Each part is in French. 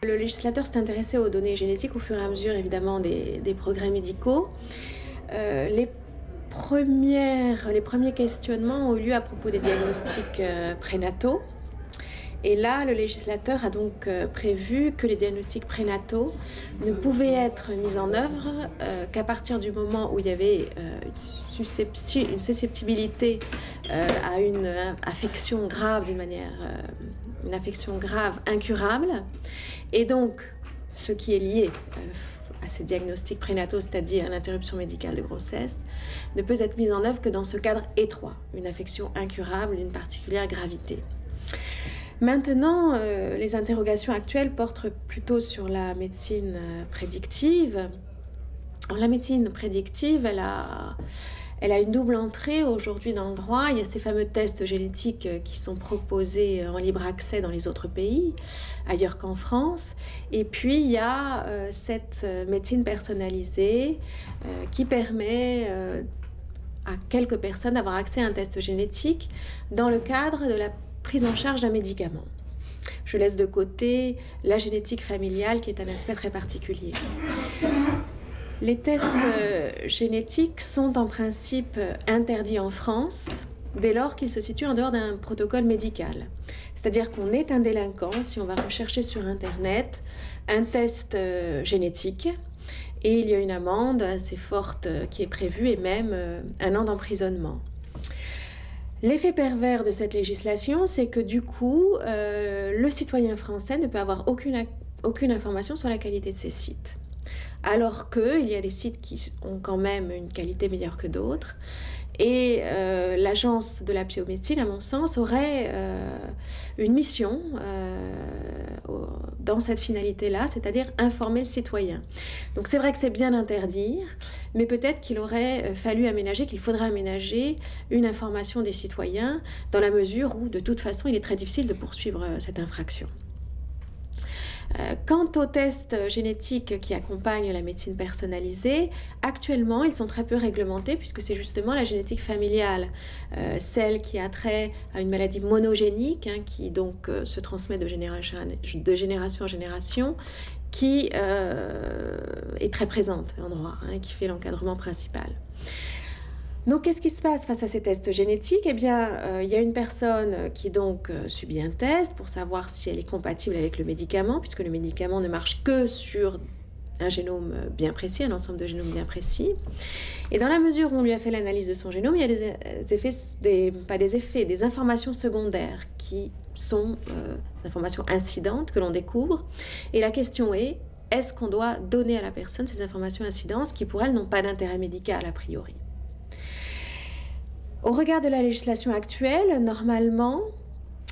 Le législateur s'est intéressé aux données génétiques au fur et à mesure, évidemment, des progrès médicaux. Les premiers questionnements ont eu lieu à propos des diagnostics prénataux. Et là, le législateur a donc prévu que les diagnostics prénataux ne pouvaient être mis en œuvre qu'à partir du moment où il y avait une susceptibilité à une affection grave une affection grave incurable. Et donc, ce qui est lié à ces diagnostics prénataux, c'est-à-dire l'interruption médicale de grossesse, ne peut être mise en œuvre que dans ce cadre étroit, une affection incurable d'une particulière gravité. Maintenant, les interrogations actuelles portent plutôt sur la médecine prédictive. Alors, la médecine prédictive, elle a une double entrée aujourd'hui dans le droit. Il y a ces fameux tests génétiques qui sont proposés en libre accès dans les autres pays, ailleurs qu'en France. Et puis, il y a cette médecine personnalisée qui permet à quelques personnes d'avoir accès à un test génétique dans le cadre de la prise en charge d'un médicament. Je laisse de côté la génétique familiale qui est un aspect très particulier. Les tests génétiques sont en principe interdits en France dès lors qu'ils se situent en dehors d'un protocole médical. C'est-à-dire qu'on est un délinquant si on va rechercher sur Internet un test génétique et il y a une amende assez forte qui est prévue et même 1 an d'emprisonnement. L'effet pervers de cette législation, c'est que du coup, le citoyen français ne peut avoir aucune information sur la qualité de ces sites. Alors qu'il y a des sites qui ont quand même une qualité meilleure que d'autres. Et l'agence de la biomédecine, à mon sens, aurait une mission dans cette finalité-là, c'est-à-dire informer le citoyen. Donc c'est vrai que c'est bien d'interdire, mais peut-être qu'il aurait fallu aménager, qu'il faudrait aménager une information des citoyens dans la mesure où, de toute façon, il est très difficile de poursuivre cette infraction. Quant aux tests génétiques qui accompagnent la médecine personnalisée, actuellement, ils sont très peu réglementés puisque c'est justement la génétique familiale, celle qui a trait à une maladie monogénique, qui donc se transmet de génération en génération, qui est très présente en droit, qui fait l'encadrement principal. Donc, qu'est-ce qui se passe face à ces tests génétiques? Eh bien, il y a une personne qui donc subit un test pour savoir si elle est compatible avec le médicament, puisque le médicament ne marche que sur un génome bien précis, un ensemble de génomes bien précis. Et dans la mesure où on lui a fait l'analyse de son génome, il y a des informations secondaires qui sont des informations incidentes que l'on découvre. Et la question est-ce qu'on doit donner à la personne ces informations incidentes qui, pour elle, n'ont pas d'intérêt médical a priori? Au regard de la législation actuelle, normalement,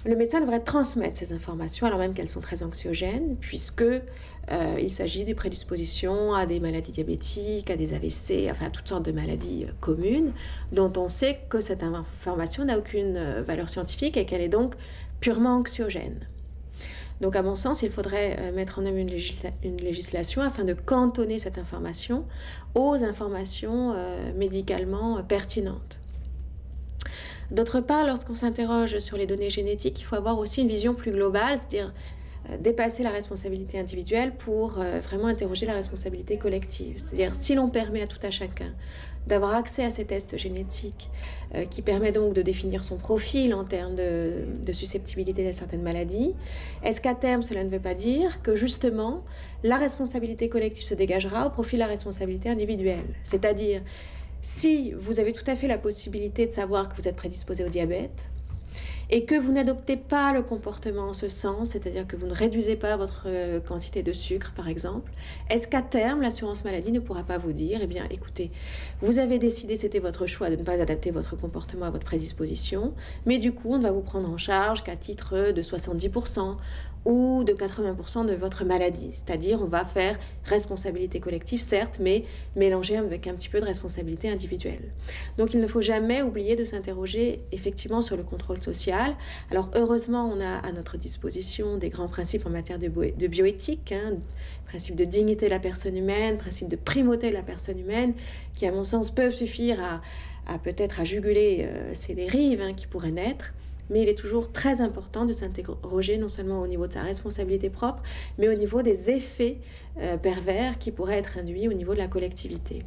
le médecin devrait transmettre ces informations, alors même qu'elles sont très anxiogènes, puisqu'il s'agit des prédispositions à des maladies diabétiques, à des AVC, enfin à toutes sortes de maladies communes, dont on sait que cette information n'a aucune valeur scientifique et qu'elle est donc purement anxiogène. Donc, à mon sens, il faudrait mettre en œuvre une législation afin de cantonner cette information aux informations médicalement pertinentes. D'autre part, lorsqu'on s'interroge sur les données génétiques, il faut avoir aussi une vision plus globale, c'est-à-dire dépasser la responsabilité individuelle pour vraiment interroger la responsabilité collective. C'est-à-dire, si l'on permet à tout à chacun d'avoir accès à ces tests génétiques, qui permet donc de définir son profil en termes de susceptibilité à certaines maladies, est-ce qu'à terme, cela ne veut pas dire que justement, la responsabilité collective se dégagera au profit de la responsabilité individuelle? C'est-à-dire, si vous avez tout à fait la possibilité de savoir que vous êtes prédisposé au diabète et que vous n'adoptez pas le comportement en ce sens, c'est-à-dire que vous ne réduisez pas votre quantité de sucre, par exemple, est-ce qu'à terme, l'assurance maladie ne pourra pas vous dire, eh bien, écoutez, vous avez décidé, c'était votre choix de ne pas adapter votre comportement à votre prédisposition, mais du coup, on va vous prendre en charge qu'à titre de 70% ou de 80% de votre maladie. C'est-à-dire, on va faire responsabilité collective, certes, mais mélangée avec un petit peu de responsabilité individuelle. Donc, il ne faut jamais oublier de s'interroger effectivement sur le contrôle social. Alors, heureusement, on a à notre disposition des grands principes en matière de bioéthique, principe de dignité de la personne humaine, principe de primauté de la personne humaine, qui, à mon sens, peuvent suffire à peut-être à juguler ces dérives qui pourraient naître. Mais il est toujours très important de s'interroger non seulement au niveau de sa responsabilité propre, mais au niveau des effets pervers qui pourraient être induits au niveau de la collectivité.